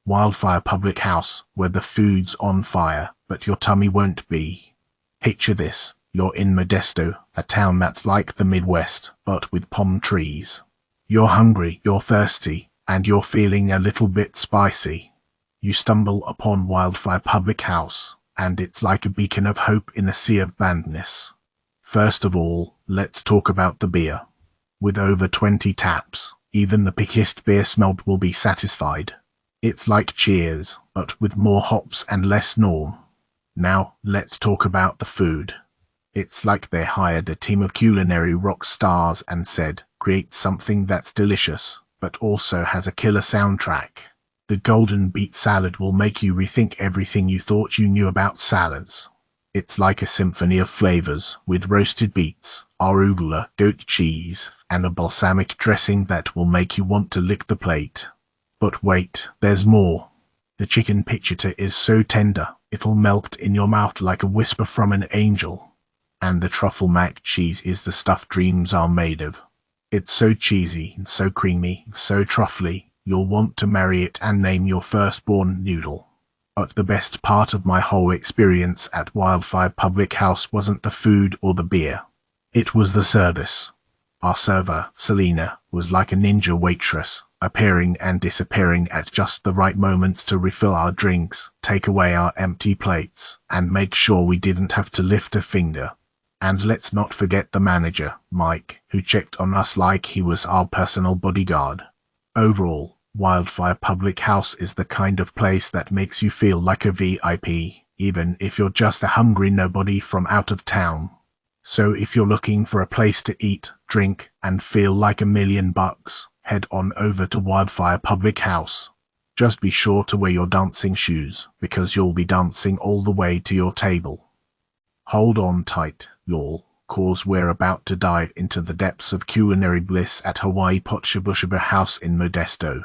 Wildfire Public House, where the food's on fire, but your tummy won't be. Picture this, you're in Modesto, a town that's like the Midwest, but with palm trees. You're hungry, you're thirsty, and you're feeling a little bit spicy. You stumble upon Wildfire Public House, and it's like a beacon of hope in a sea of blandness. First of all, let's talk about the beer. With over 20 taps, even the pickiest beer snob will be satisfied. It's like Cheers, but with more hops and less Norm. Now, let's talk about the food. It's like they hired a team of culinary rock stars and said, create something that's delicious, but also has a killer soundtrack. The golden beet salad will make you rethink everything you thought you knew about salads. It's like a symphony of flavors, with roasted beets, arugula, goat cheese, and a balsamic dressing that will make you want to lick the plate. But wait, there's more. The chicken piccata is so tender, it'll melt in your mouth like a whisper from an angel. And the truffle mac cheese is the stuff dreams are made of. It's so cheesy, so creamy, so truffly, you'll want to marry it and name your firstborn noodle. But the best part of my whole experience at Wildfire Public House wasn't the food or the beer. It was the service. Our server, Selena, was like a ninja waitress, appearing and disappearing at just the right moments to refill our drinks, take away our empty plates, and make sure we didn't have to lift a finger. And let's not forget the manager, Mike, who checked on us like he was our personal bodyguard. Overall, Wildfire Public House is the kind of place that makes you feel like a VIP, even if you're just a hungry nobody from out of town. So if you're looking for a place to eat, drink, and feel like $1,000,000, head on over to Wildfire Public House. Just be sure to wear your dancing shoes, because you'll be dancing all the way to your table. Hold on tight, y'all, cause we're about to dive into the depths of culinary bliss at Hawaii Pot Shabu Shabu House in Modesto.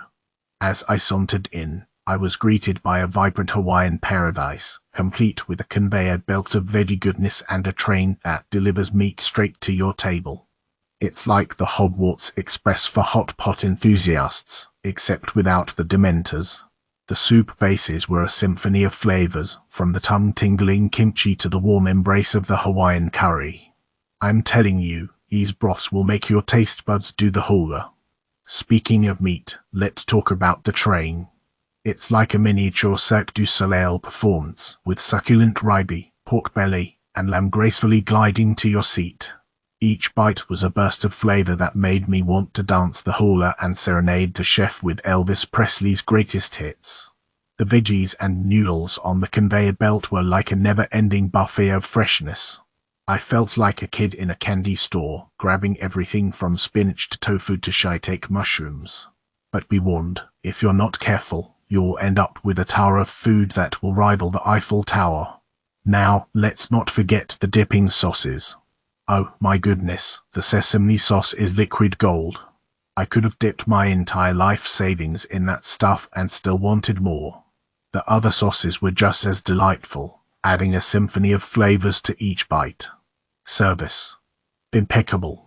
As I sauntered in, I was greeted by a vibrant Hawaiian paradise, complete with a conveyor belt of veggie goodness and a train that delivers meat straight to your table. It's like the Hogwarts Express for hot pot enthusiasts, except without the Dementors. The soup bases were a symphony of flavors, from the tongue-tingling kimchi to the warm embrace of the Hawaiian curry. I'm telling you, these broths will make your taste buds do the hula. Speaking of meat, let's talk about the train. It's like a miniature Cirque du Soleil performance, with succulent ribe, pork belly, and lamb gracefully gliding to your seat. Each bite was a burst of flavor that made me want to dance the hula and serenade the chef with Elvis Presley's greatest hits. The veggies and noodles on the conveyor belt were like a never-ending buffet of freshness. I felt like a kid in a candy store, grabbing everything from spinach to tofu to shiitake mushrooms. But be warned, if you're not careful, you'll end up with a tower of food that will rival the Eiffel Tower. Now, let's not forget the dipping sauces. Oh my goodness, the sesame sauce is liquid gold. I could have dipped my entire life savings in that stuff and still wanted more. The other sauces were just as delightful, adding a symphony of flavors to each bite. Service. Impeccable.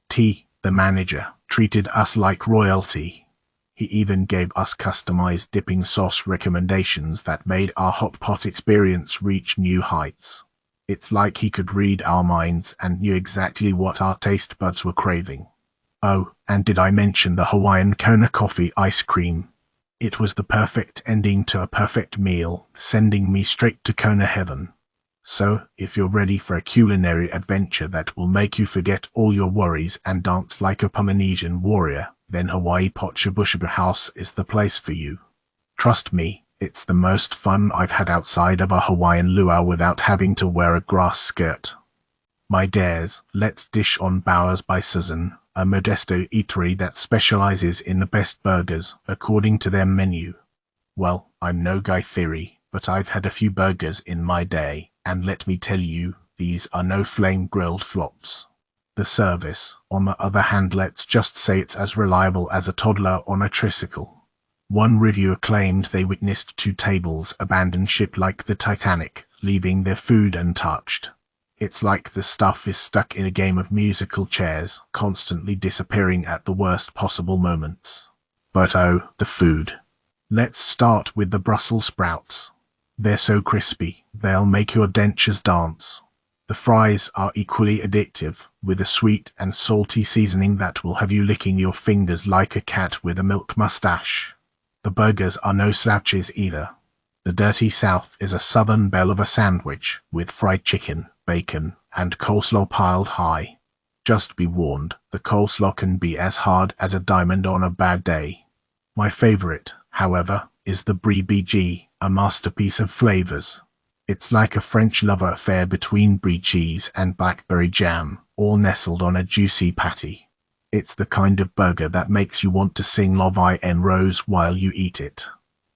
T, the manager, treated us like royalty. He even gave us customized dipping sauce recommendations that made our hot pot experience reach new heights. It's like he could read our minds and knew exactly what our taste buds were craving. Oh, and did I mention the Hawaiian Kona coffee ice cream? It was the perfect ending to a perfect meal, sending me straight to Kona heaven. So, if you're ready for a culinary adventure that will make you forget all your worries and dance like a Polynesian warrior, then Hawaii Pot Shabu Shabu House is the place for you. Trust me, it's the most fun I've had outside of a Hawaiian luau without having to wear a grass skirt. My dares, let's dish on Bowers by Susan, a Modesto eatery that specializes in the best burgers, according to their menu. Well, I'm no Guy Fieri, but I've had a few burgers in my day, and let me tell you, these are no flame-grilled flops. The service, on the other hand, let's just say it's as reliable as a toddler on a tricycle. One reviewer claimed they witnessed 2 tables abandon ship like the Titanic, leaving their food untouched. It's like the stuff is stuck in a game of musical chairs, constantly disappearing at the worst possible moments. But oh, the food. Let's start with the Brussels sprouts. They're so crispy, they'll make your dentures dance. The fries are equally addictive, with a sweet and salty seasoning that will have you licking your fingers like a cat with a milk mustache. The burgers are no slouches either. The Dirty South is a southern belle of a sandwich, with fried chicken, bacon, and coleslaw piled high. Just be warned, the coleslaw can be as hard as a diamond on a bad day. My favorite, however, is the Brie BG, a masterpiece of flavors. It's like a French lover affair between brie cheese and blackberry jam, all nestled on a juicy patty. It's the kind of burger that makes you want to sing La Vie en Rose while you eat it.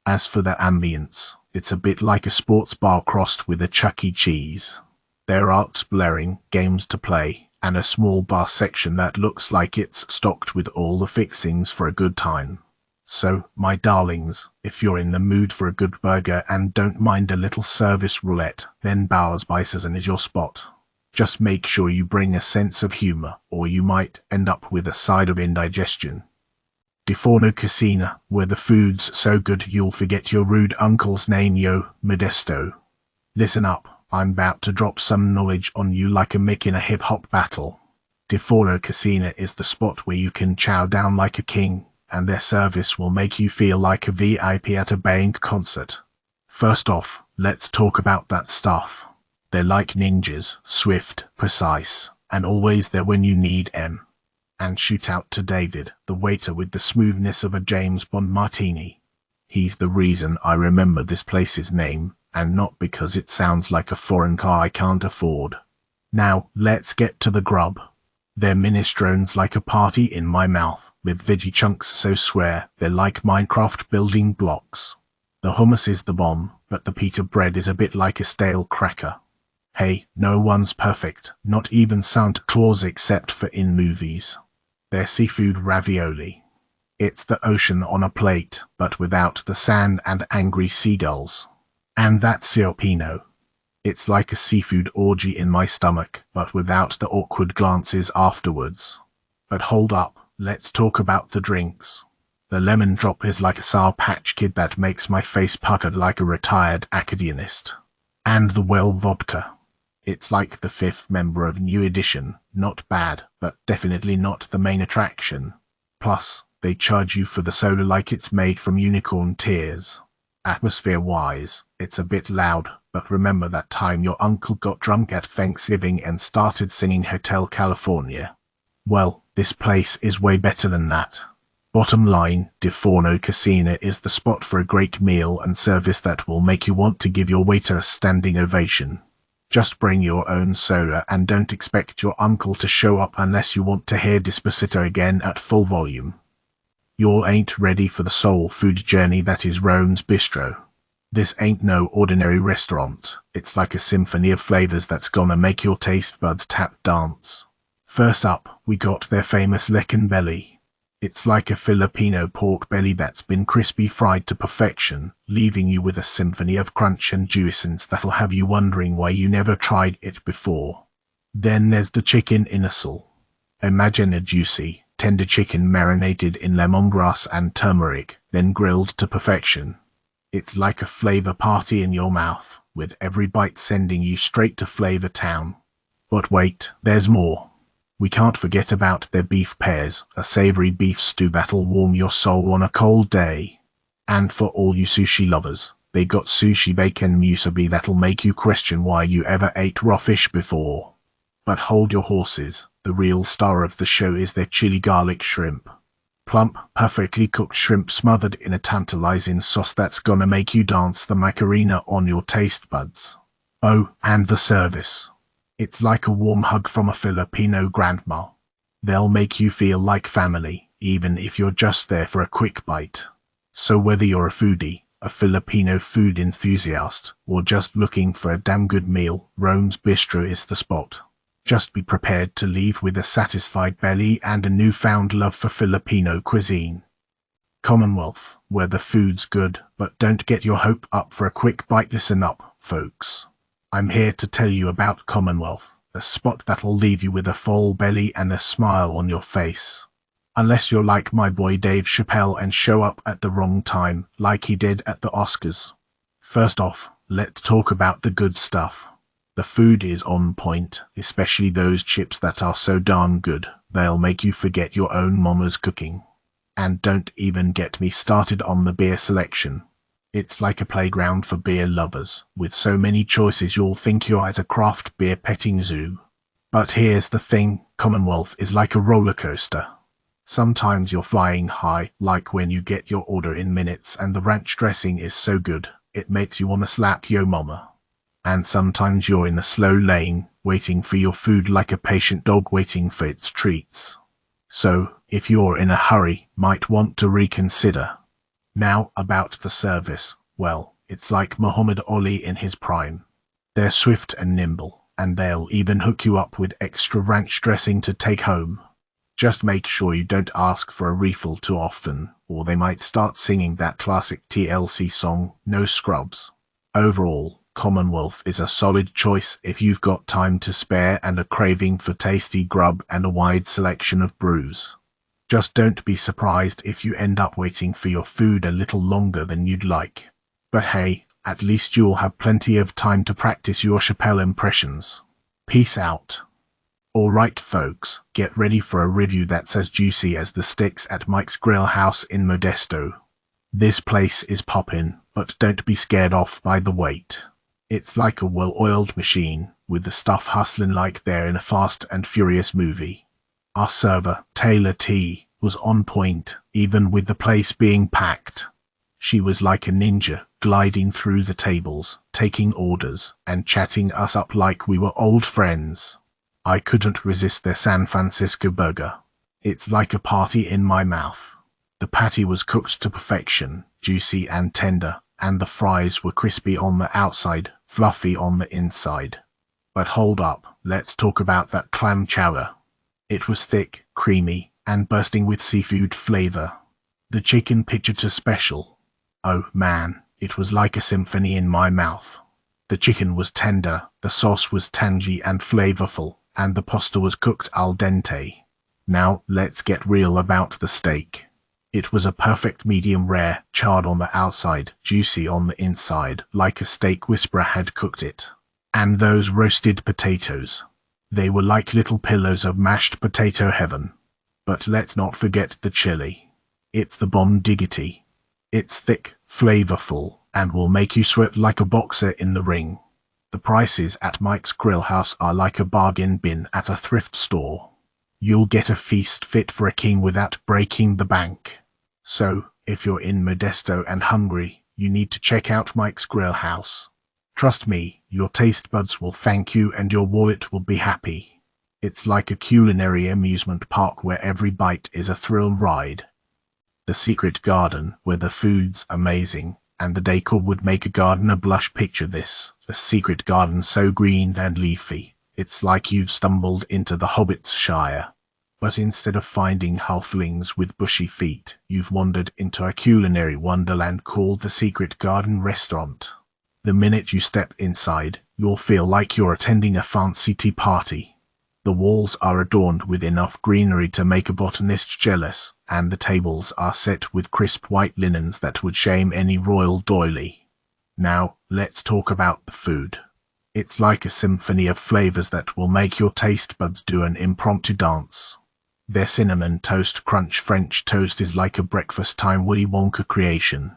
As for the ambience, it's a bit like a sports bar crossed with a Chuck E. Cheese. There are arts blaring, games to play, and a small bar section that looks like it's stocked with all the fixings for a good time. So, my darlings, if you're in the mood for a good burger and don't mind a little service roulette, then Bowers Bison is your spot. Just make sure you bring a sense of humor, or you might end up with a side of indigestion. Di Forno Cucina, where the food's so good you'll forget your rude uncle's name. Modesto. Listen up, I'm about to drop some knowledge on you like a Mick in a hip-hop battle. Di Forno Cucina is the spot where you can chow down like a king, and their service will make you feel like a VIP at a bank concert. First off, let's talk about that stuff. They're like ninjas, swift, precise, and always there when you need 'em. And shout out to David, the waiter with the smoothness of a James Bond martini. He's the reason I remember this place's name, and not because it sounds like a foreign car I can't afford. Now, let's get to the grub. Their minestrone's like a party in my mouth, with veggie chunks so swear they're like Minecraft building blocks. The hummus is the bomb, but the pita bread is a bit like a stale cracker. Hey, no one's perfect, not even Santa Claus except for in movies. Their seafood ravioli. It's the ocean on a plate, but without the sand and angry seagulls. And that Ciopino. It's like a seafood orgy in my stomach, but without the awkward glances afterwards. But hold up, let's talk about the drinks. The lemon drop is like a Sour Patch Kid that makes my face puckered like a retired accordionist. And the well vodka. It's like the fifth member of New Edition, not bad, but definitely not the main attraction. Plus, they charge you for the soda like it's made from unicorn tears. Atmosphere-wise, it's a bit loud, but remember that time your uncle got drunk at Thanksgiving and started singing Hotel California? Well, this place is way better than that. Bottom line, Di Forno Cucina is the spot for a great meal and service that will make you want to give your waiter a standing ovation. Just bring your own soda and don't expect your uncle to show up unless you want to hear Despacito again at full volume. You ain't ready for the soul food journey that is Rome's Bistro. This ain't no ordinary restaurant. It's like a symphony of flavors that's gonna make your taste buds tap dance. First up, we got their famous Lecan Belly. It's like a Filipino pork belly that's been crispy fried to perfection, leaving you with a symphony of crunch and juiciness that'll have you wondering why you never tried it before. Then there's the chicken inasal. Imagine a juicy, tender chicken marinated in lemongrass and turmeric, then grilled to perfection. It's like a flavor party in your mouth, with every bite sending you straight to Flavor Town. But wait, there's more. We can't forget about their beef pears, a savory beef stew that'll warm your soul on a cold day. And for all you sushi lovers, they got sushi bacon musubi that'll make you question why you ever ate raw fish before. But hold your horses, the real star of the show is their chili garlic shrimp. Plump, perfectly cooked shrimp smothered in a tantalizing sauce that's gonna make you dance the Macarena on your taste buds. Oh, and the service. It's like a warm hug from a Filipino grandma. They'll make you feel like family, even if you're just there for a quick bite. So whether you're a foodie, a Filipino food enthusiast, or just looking for a damn good meal, Rome's Bistro is the spot. Just be prepared to leave with a satisfied belly and a newfound love for Filipino cuisine. Commonwealth, where the food's good, but don't get your hope up for a quick bite. Listen up, folks. I'm here to tell you about Commonwealth, a spot that'll leave you with a full belly and a smile on your face. Unless you're like my boy Dave Chappelle and show up at the wrong time, like he did at the Oscars. First off, let's talk about the good stuff. The food is on point, especially those chips that are so darn good, they'll make you forget your own mama's cooking. And don't even get me started on the beer selection. It's like a playground for beer lovers, with so many choices you'll think you're at a craft beer petting zoo. But here's the thing, Commonwealth is like a roller coaster. Sometimes you're flying high, like when you get your order in minutes and the ranch dressing is so good, it makes you wanna slap yo mama. And sometimes you're in the slow lane, waiting for your food like a patient dog waiting for its treats. So, if you're in a hurry, might want to reconsider. Now, about the service, well, it's like Muhammad Ali in his prime. They're swift and nimble, and they'll even hook you up with extra ranch dressing to take home. Just make sure you don't ask for a refill too often, or they might start singing that classic TLC song, No Scrubs. Overall, Commonwealth is a solid choice if you've got time to spare and a craving for tasty grub and a wide selection of brews. Just don't be surprised if you end up waiting for your food a little longer than you'd like. But hey, at least you'll have plenty of time to practice your Chappelle impressions. Peace out. Alright folks, get ready for a review that's as juicy as the steaks at Mike's Grill House in Modesto. This place is poppin', but don't be scared off by the wait. It's like a well-oiled machine, with the stuff hustling like they're in a Fast and Furious movie. Our server, Taylor T, was on point, even with the place being packed. She was like a ninja, gliding through the tables, taking orders, and chatting us up like we were old friends. I couldn't resist their San Francisco burger. It's like a party in my mouth. The patty was cooked to perfection, juicy and tender, and the fries were crispy on the outside, fluffy on the inside. But hold up, let's talk about that clam chowder. It was thick, creamy, and bursting with seafood flavor. The chicken picture special. Oh man, it was like a symphony in my mouth. The chicken was tender, the sauce was tangy and flavorful, and the pasta was cooked al dente. Now, let's get real about the steak. It was a perfect medium rare, charred on the outside, juicy on the inside, like a steak whisperer had cooked it. And those roasted potatoes. They were like little pillows of mashed potato heaven. But let's not forget the chili. It's the bomb diggity. It's thick, flavorful, and will make you sweat like a boxer in the ring. The prices at Mike's Grill House are like a bargain bin at a thrift store. You'll get a feast fit for a king without breaking the bank. So, if you're in Modesto and hungry, you need to check out Mike's Grill House. Trust me, your taste buds will thank you and your wallet will be happy. It's like a culinary amusement park where every bite is a thrill ride. The secret garden, where the food's amazing, and the decor would make a gardener blush. Picture this, a secret garden so green and leafy, it's like you've stumbled into the Hobbit's Shire. But instead of finding halflings with bushy feet, you've wandered into a culinary wonderland called the Secret Garden Restaurant. The minute you step inside, you'll feel like you're attending a fancy tea party. The walls are adorned with enough greenery to make a botanist jealous, and the tables are set with crisp white linens that would shame any royal doily. Now, let's talk about the food. It's like a symphony of flavors that will make your taste buds do an impromptu dance. Their cinnamon toast crunch French toast is like a breakfast time Willy Wonka creation.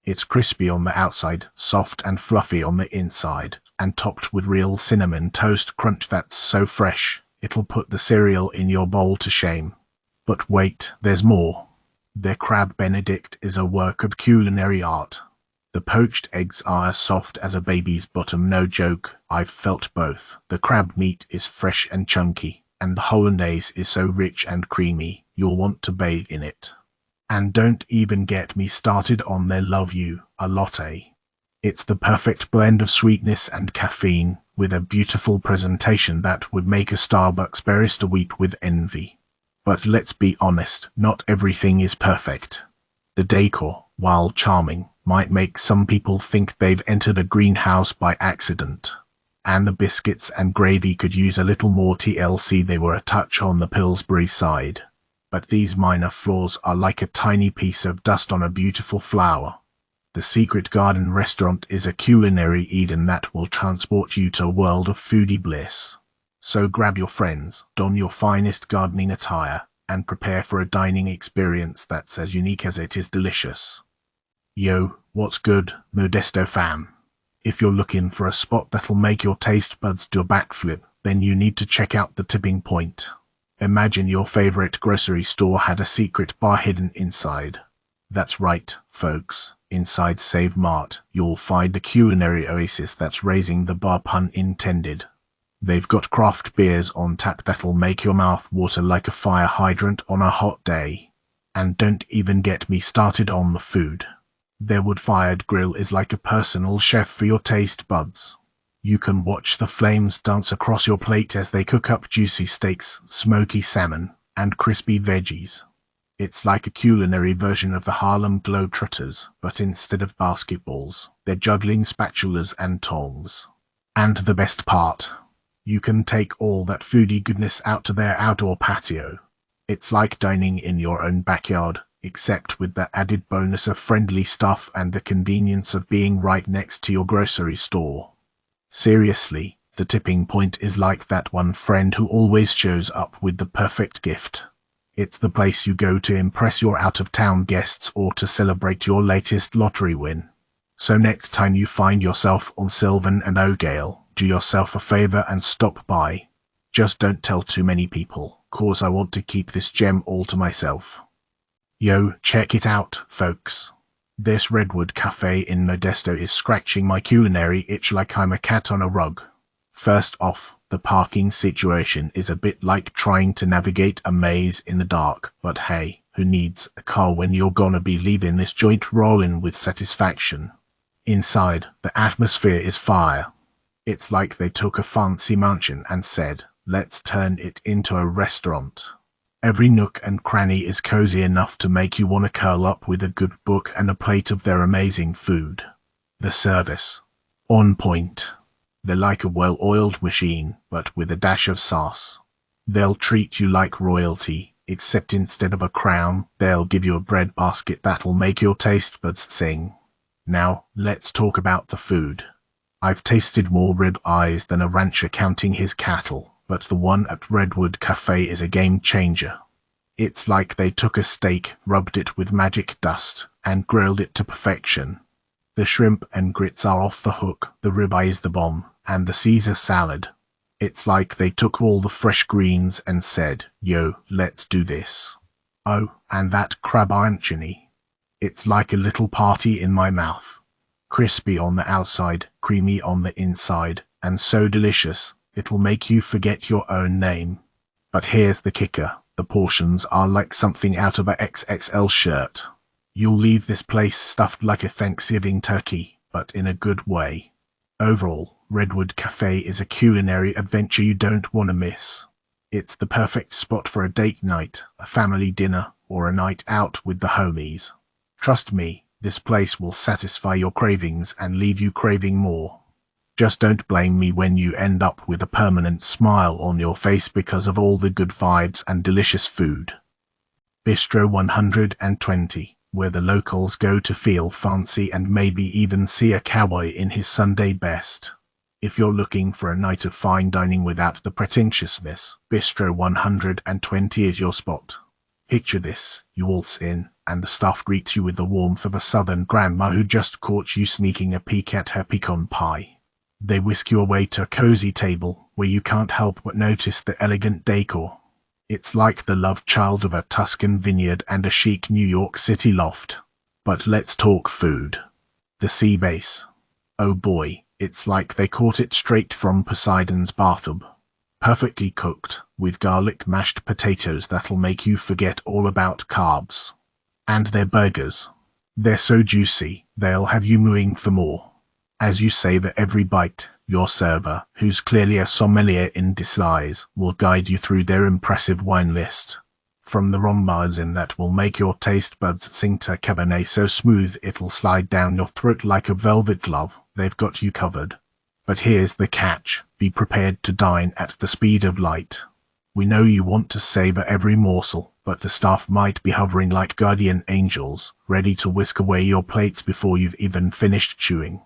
It's crispy on the outside, soft and fluffy on the inside, and topped with real cinnamon toast crunch that's so fresh, it'll put the cereal in your bowl to shame. But wait, there's more. Their crab benedict is a work of culinary art. The poached eggs are as soft as a baby's bottom, no joke, I've felt both. The crab meat is fresh and chunky, and the hollandaise is so rich and creamy, you'll want to bathe in it. And don't even get me started on their Love You, a latte. It's the perfect blend of sweetness and caffeine, with a beautiful presentation that would make a Starbucks barista weep with envy. But let's be honest, not everything is perfect. The decor, while charming, might make some people think they've entered a greenhouse by accident. And the biscuits and gravy could use a little more TLC, they were a touch on the Pillsbury side. but these minor flaws are like a tiny piece of dust on a beautiful flower. The Secret Garden restaurant is a culinary Eden that will transport you to a world of foodie bliss. So grab your friends, don your finest gardening attire, and prepare for a dining experience that's as unique as it is delicious. Yo, what's good, Modesto fam? If you're looking for a spot that'll make your taste buds do a backflip, then you need to check out the Tipping Point. Imagine your favorite grocery store had a secret bar hidden inside. That's right, folks. Inside Save Mart, you'll find a culinary oasis that's raising the bar, pun intended. They've got craft beers on tap that'll make your mouth water like a fire hydrant on a hot day. And don't even get me started on the food. Their wood-fired grill is like a personal chef for your taste buds. You can watch the flames dance across your plate as they cook up juicy steaks, smoky salmon, and crispy veggies. It's like a culinary version of the Harlem Globetrotters, but instead of basketballs, they're juggling spatulas and tongs. And the best part, you can take all that foodie goodness out to their outdoor patio. It's like dining in your own backyard, except with the added bonus of friendly staff and the convenience of being right next to your grocery store. Seriously, the Tipping Point is like that one friend who always shows up with the perfect gift. It's the place you go to impress your out-of-town guests or to celebrate your latest lottery win. So next time you find yourself on Sylvan and O'Gale, do yourself a favor and stop by. Just don't tell too many people, cause I want to keep this gem all to myself. Yo, check it out, folks. This Redwood Cafe in Modesto is scratching my culinary itch like I'm a cat on a rug. First off, the parking situation is a bit like trying to navigate a maze in the dark, but hey, who needs a car when you're gonna be leaving this joint rolling with satisfaction? Inside, the atmosphere is fire. It's like they took a fancy mansion and said, let's turn it into a restaurant. Every nook and cranny is cozy enough to make you want to curl up with a good book and a plate of their amazing food. The service, on point. They're like a well-oiled machine, but with a dash of sauce. They'll treat you like royalty, except instead of a crown, they'll give you a bread basket that'll make your taste buds sing. Now, let's talk about the food. I've tasted more rib eyes than a rancher counting his cattle, but the one at Redwood Cafe is a game changer. It's like they took a steak, rubbed it with magic dust, and grilled it to perfection. The shrimp and grits are off the hook, the ribeye is the bomb, and the Caesar salad. It's like they took all the fresh greens and said, yo, let's do this. Oh, and that crab arancini. It's like a little party in my mouth. Crispy on the outside, creamy on the inside, and so delicious, it'll make you forget your own name. But here's the kicker, the portions are like something out of a XXL shirt. You'll leave this place stuffed like a Thanksgiving turkey, but in a good way. Overall, Redwood Cafe is a culinary adventure you don't want to miss. It's the perfect spot for a date night, a family dinner, or a night out with the homies. Trust me, this place will satisfy your cravings and leave you craving more. Just don't blame me when you end up with a permanent smile on your face because of all the good vibes and delicious food. Bistro 120, where the locals go to feel fancy and maybe even see a cowboy in his Sunday best. If you're looking for a night of fine dining without the pretentiousness, Bistro 120 is your spot. Picture this, you waltz in, and the staff greets you with the warmth of a southern grandma who just caught you sneaking a peek at her pecan pie. They whisk you away to a cozy table, where you can't help but notice the elegant decor. It's like the love child of a Tuscan vineyard and a chic New York City loft. But let's talk food. The sea base. Oh boy, it's like they caught it straight from Poseidon's bathtub. Perfectly cooked, with garlic mashed potatoes that'll make you forget all about carbs. And their burgers. They're so juicy, they'll have you mooing for more. As you savor every bite, your server, who's clearly a sommelier in disguise, will guide you through their impressive wine list. From the Rombardin that will make your taste buds sing to Cabernet so smooth it'll slide down your throat like a velvet glove, they've got you covered. But here's the catch, be prepared to dine at the speed of light. We know you want to savor every morsel, but the staff might be hovering like guardian angels, ready to whisk away your plates before you've even finished chewing.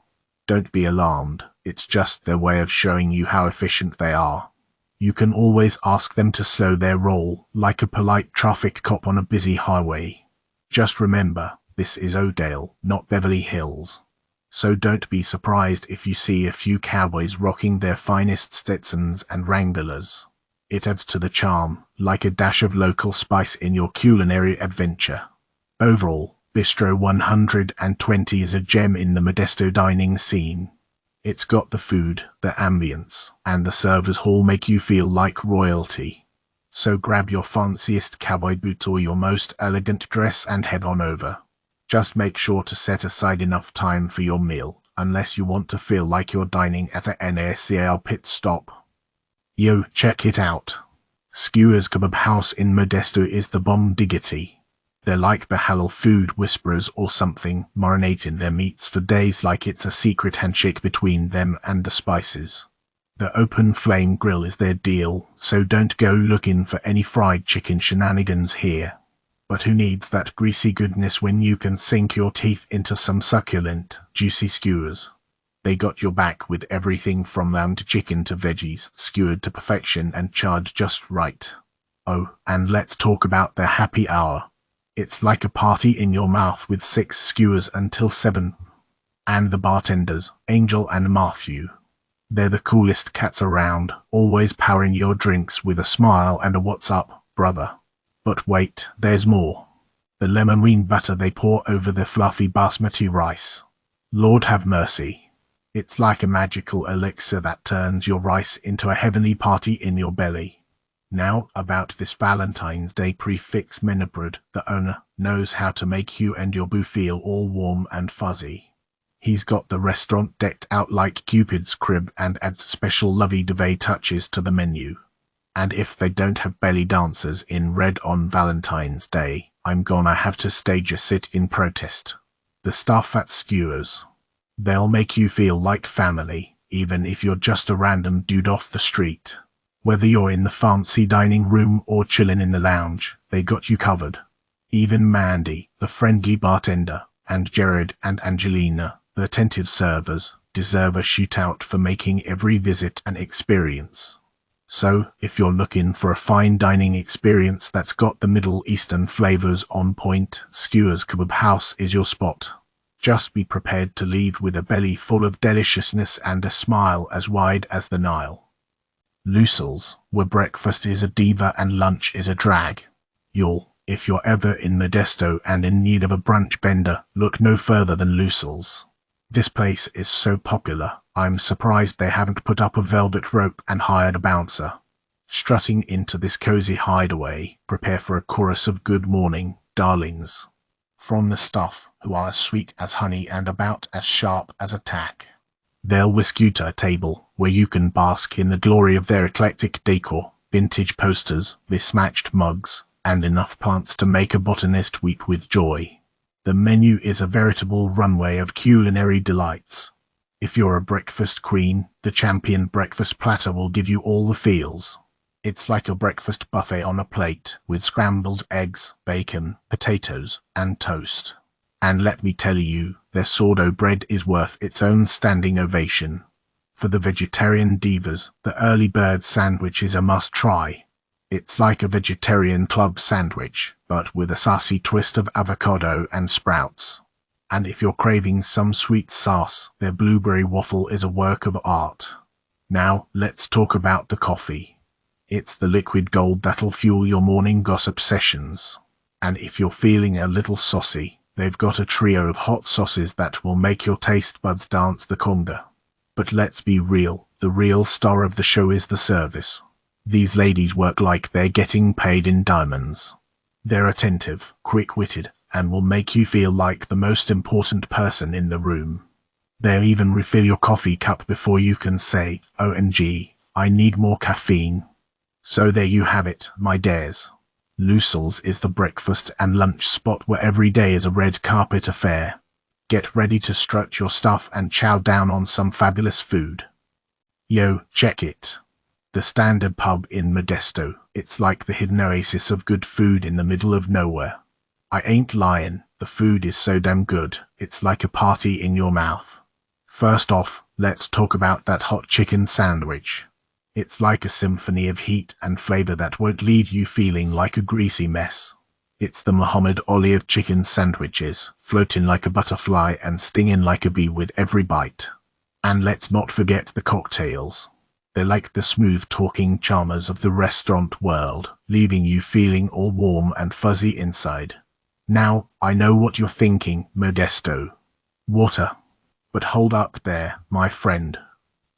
Don't be alarmed, it's just their way of showing you how efficient they are. You can always ask them to slow their roll, like a polite traffic cop on a busy highway. Just remember, this is Oakdale, not Beverly Hills. So don't be surprised if you see a few cowboys rocking their finest Stetsons and Wranglers. It adds to the charm, like a dash of local spice in your culinary adventure. Overall, Bistro 120 is a gem in the Modesto dining scene. It's got the food, the ambience, and the servers hall make you feel like royalty. So grab your fanciest cowboy boot or your most elegant dress and head on over. Just make sure to set aside enough time for your meal, unless you want to feel like you're dining at a NASCAR pit stop. Yo, check it out. Skewers Kebab House in Modesto is the bomb diggity. They're like the halal food whisperers or something, marinating their meats for days like it's a secret handshake between them and the spices. The open flame grill is their deal, so don't go looking for any fried chicken shenanigans here. But who needs that greasy goodness when you can sink your teeth into some succulent, juicy skewers? They got your back with everything from lamb to chicken to veggies, skewered to perfection and charred just right. Oh, and let's talk about their happy hour. It's like a party in your mouth with 6 skewers until 7. And the bartenders, Angel and Matthew. They're the coolest cats around, always powering your drinks with a smile and a "what's up, brother?" But wait, there's more. The lemonine butter they pour over the fluffy basmati rice. Lord have mercy. It's like a magical elixir that turns your rice into a heavenly party in your belly. Now, about this Valentine's Day prefix Menabred, the owner knows how to make you and your boo feel all warm and fuzzy. He's got the restaurant decked out like Cupid's crib and adds special lovey-dovey touches to the menu. And if they don't have belly dancers in red on Valentine's Day, I'm gonna have to stage a sit-in protest. The staff at Skewers. They'll make you feel like family, even if you're just a random dude off the street. Whether you're in the fancy dining room or chillin' in the lounge, they got you covered. Even Mandy, the friendly bartender, and Jared and Angelina, the attentive servers, deserve a shootout for making every visit an experience. So, if you're looking for a fine dining experience that's got the Middle Eastern flavors on point, Skewers Kebab House is your spot. Just be prepared to leave with a belly full of deliciousness and a smile as wide as the Nile. Lucille's, where breakfast is a diva and lunch is a drag. If you're ever in Modesto and in need of a brunch bender, look no further than Lucille's. This place is so popular, I'm surprised they haven't put up a velvet rope and hired a bouncer. Strutting into this cozy hideaway, prepare for a chorus of good morning, darlings. From the staff, who are as sweet as honey and about as sharp as a tack. They'll whisk you to a table, where you can bask in the glory of their eclectic decor, vintage posters, mismatched mugs, and enough plants to make a botanist weep with joy. The menu is a veritable runway of culinary delights. If you're a breakfast queen, the champion breakfast platter will give you all the feels. It's like a breakfast buffet on a plate, with scrambled eggs, bacon, potatoes, and toast. And let me tell you, their sourdough bread is worth its own standing ovation. For the vegetarian divas, the early bird sandwich is a must-try. It's like a vegetarian club sandwich, but with a sassy twist of avocado and sprouts. And if you're craving some sweet sauce, their blueberry waffle is a work of art. Now, let's talk about the coffee. It's the liquid gold that'll fuel your morning gossip sessions. And if you're feeling a little saucy, they've got a trio of hot sauces that will make your taste buds dance the conga. But let's be real, the real star of the show is the service. These ladies work like they're getting paid in diamonds. They're attentive, quick-witted, and will make you feel like the most important person in the room. They'll even refill your coffee cup before you can say, "OMG, I need more caffeine." So there you have it, my dares. Lucille's is the breakfast and lunch spot where every day is a red carpet affair. Get ready to strut your stuff and chow down on some fabulous food. Yo, check it. The Standard Pub in Modesto, It's like the hidden oasis of good food in the middle of nowhere. I ain't lying, the food is so damn good, it's like a party in your mouth. First off, let's talk about that hot chicken sandwich. It's like a symphony of heat and flavor that won't leave you feeling like a greasy mess. It's the Muhammad Ali of chicken sandwiches, floating like a butterfly and stinging like a bee with every bite. And let's not forget the cocktails. They're like the smooth-talking charmers of the restaurant world, leaving you feeling all warm and fuzzy inside. Now, I know what you're thinking, Modesto. Water. But hold up there, my friend.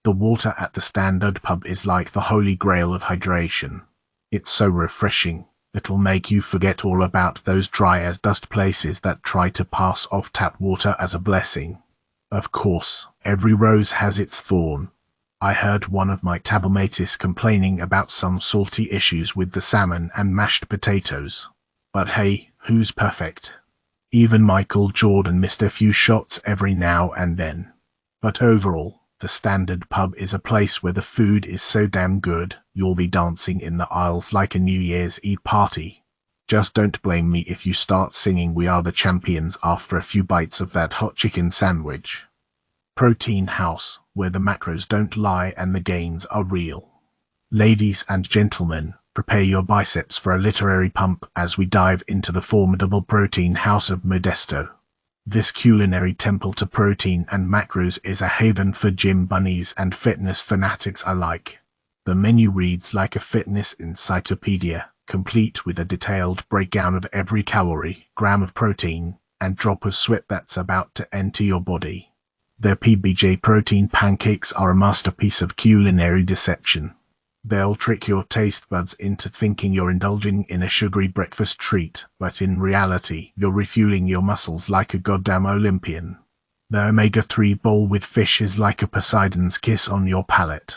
The water at the standard pub is like the holy grail of hydration. It's so refreshing, it'll make you forget all about those dry-as-dust places that try to pass off tap water as a blessing. Of course, every rose has its thorn. I heard one of my tablemates complaining about some salty issues with the salmon and mashed potatoes. But hey, who's perfect? Even Michael Jordan missed a few shots every now and then. But overall, the standard pub is a place where the food is so damn good, you'll be dancing in the aisles like a New Year's Eve party. Just don't blame me if you start singing We Are the Champions after a few bites of that hot chicken sandwich. Protein House, where the macros don't lie and the gains are real. Ladies and gentlemen, prepare your biceps for a literary pump as we dive into the formidable Protein House of Modesto. This culinary temple to protein and macros is a haven for gym bunnies and fitness fanatics alike. The menu reads like a fitness encyclopedia, complete with a detailed breakdown of every calorie, gram of protein, and drop of sweat that's about to enter your body. Their PBJ protein pancakes are a masterpiece of culinary deception. They'll trick your taste buds into thinking you're indulging in a sugary breakfast treat, but in reality, you're refueling your muscles like a goddamn Olympian. The omega-3 bowl with fish is like a Poseidon's kiss on your palate.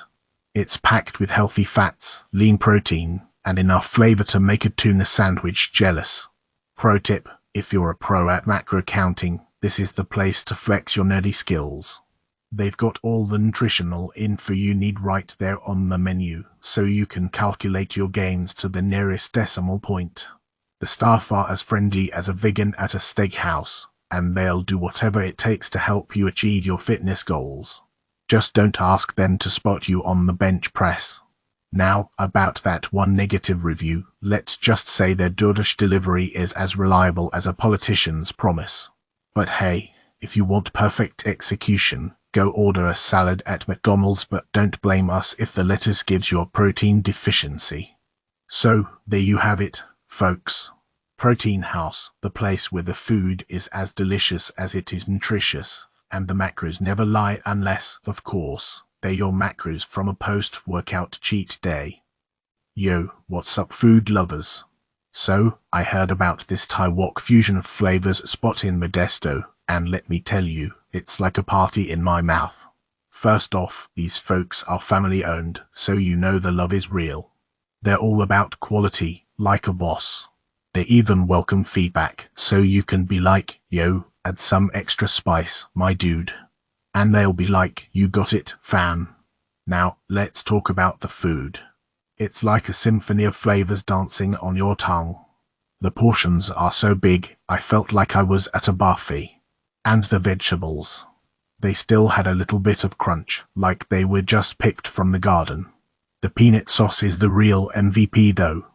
It's packed with healthy fats, lean protein, and enough flavor to make a tuna sandwich jealous. Pro tip, if you're a pro at macro counting, this is the place to flex your nerdy skills. They've got all the nutritional info you need right there on the menu, so you can calculate your gains to the nearest decimal point. The staff are as friendly as a vegan at a steakhouse, and they'll do whatever it takes to help you achieve your fitness goals. Just don't ask them to spot you on the bench press. Now, about that one negative review, let's just say their DoorDash delivery is as reliable as a politician's promise. But hey, if you want perfect execution, go order a salad at McDonald's, but don't blame us if the lettuce gives you a protein deficiency. So, there you have it, folks. Protein House, the place where the food is as delicious as it is nutritious, and the macros never lie unless, of course, they're your macros from a post-workout cheat day. Yo, what's up food lovers? So, I heard about this Thai wok fusion of flavors spot in Modesto, and let me tell you, it's like a party in my mouth. First off, these folks are family owned, so you know the love is real. They're all about quality, like a boss. They even welcome feedback, so you can be like, yo, add some extra spice, my dude. And they'll be like, you got it, fam. Now, let's talk about the food. It's like a symphony of flavors dancing on your tongue. The portions are so big, I felt like I was at a buffet. And the vegetables. They still had a little bit of crunch, like they were just picked from the garden. The peanut sauce is the real MVP though.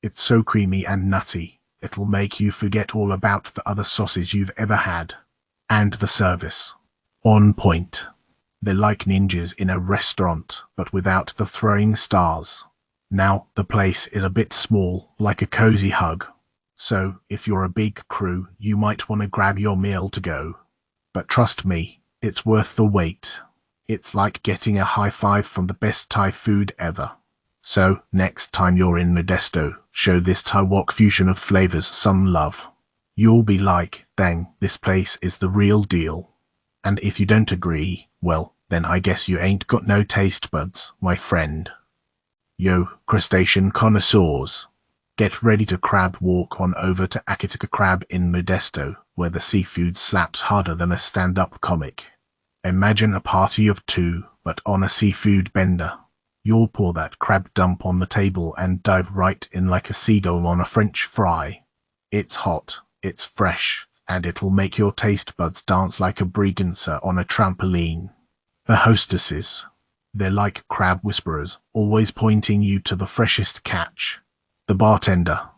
It's so creamy and nutty, it'll make you forget all about the other sauces you've ever had. And the service. On point. They're like ninjas in a restaurant, but without the throwing stars. Now, the place is a bit small, like a cozy hug. So, if you're a big crew, you might want to grab your meal to go. But trust me, it's worth the wait. It's like getting a high five from the best Thai food ever. So, next time you're in Modesto, show this Thai wok fusion of flavors some love. You'll be like, dang, this place is the real deal. And if you don't agree, well, then I guess you ain't got no taste buds, my friend. Yo, crustacean connoisseurs. Get ready to crab walk on over to Akitika Crab in Modesto, where the seafood slaps harder than a stand-up comic. Imagine a party of two, but on a seafood bender. You'll pour that crab dump on the table and dive right in like a seagull on a French fry. It's hot, it's fresh, and it'll make your taste buds dance like a bregancer on a trampoline. The hostesses, they're like crab whisperers, always pointing you to the freshest catch. The bartender,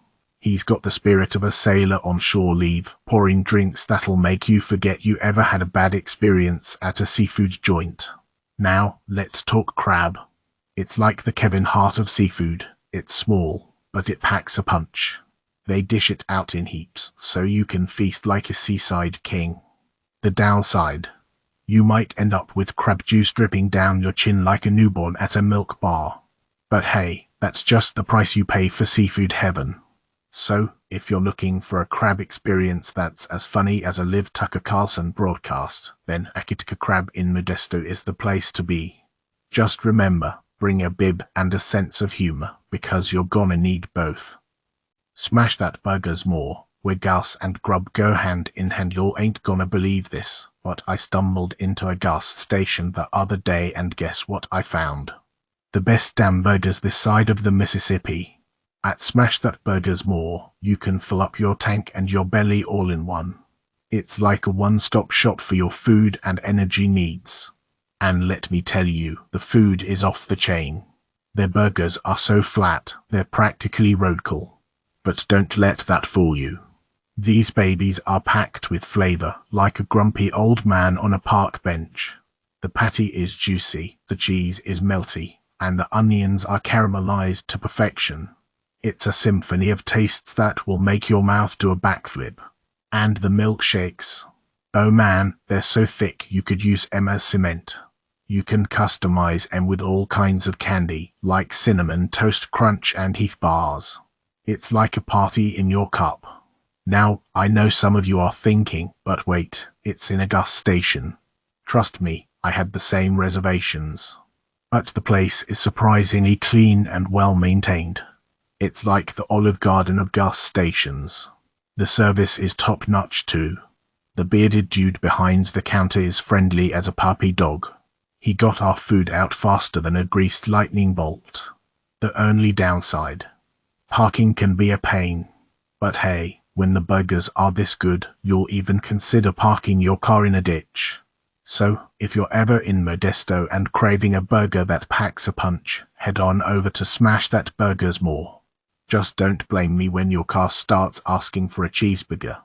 he's got the spirit of a sailor on shore leave, pouring drinks that'll make you forget you ever had a bad experience at a seafood joint. Now, let's talk crab. It's like the Kevin Hart of seafood. It's small, but it packs a punch. They dish it out in heaps, so you can feast like a seaside king. The downside, you might end up with crab juice dripping down your chin like a newborn at a milk bar. But hey, that's just the price you pay for seafood heaven. So, if you're looking for a crab experience that's as funny as a Liv Tucker Carlson broadcast, then Akitika Crab in Modesto is the place to be. Just remember, bring a bib and a sense of humor, because you're gonna need both. Smash that burgers more, where gas and grub go hand in hand. You ain't gonna believe this, but I stumbled into a gas station the other day and guess what I found? The best damn burgers this side of the Mississippi. At Smash That Burgers More, you can fill up your tank and your belly all in one. It's like a one-stop shop for your food and energy needs. And let me tell you, the food is off the chain. Their burgers are so flat, they're practically roadkill. But don't let that fool you. These babies are packed with flavor, like a grumpy old man on a park bench. The patty is juicy, the cheese is melty, and the onions are caramelized to perfection. It's a symphony of tastes that will make your mouth do a backflip. And the milkshakes. Oh man, they're so thick you could use them as cement. You can customize them with all kinds of candy, like cinnamon toast crunch and Heath bars. It's like a party in your cup. Now, I know some of you are thinking, but wait, it's in a gas station. Trust me, I had the same reservations. But the place is surprisingly clean and well maintained. It's like the Olive Garden of gas stations. The service is top-notch too. The bearded dude behind the counter is friendly as a puppy dog. He got our food out faster than a greased lightning bolt. The only downside, parking can be a pain. But hey, when the burgers are this good, you'll even consider parking your car in a ditch. So, if you're ever in Modesto and craving a burger that packs a punch, head on over to Smash That Burgers More. Just don't blame me when your car starts asking for a cheeseburger.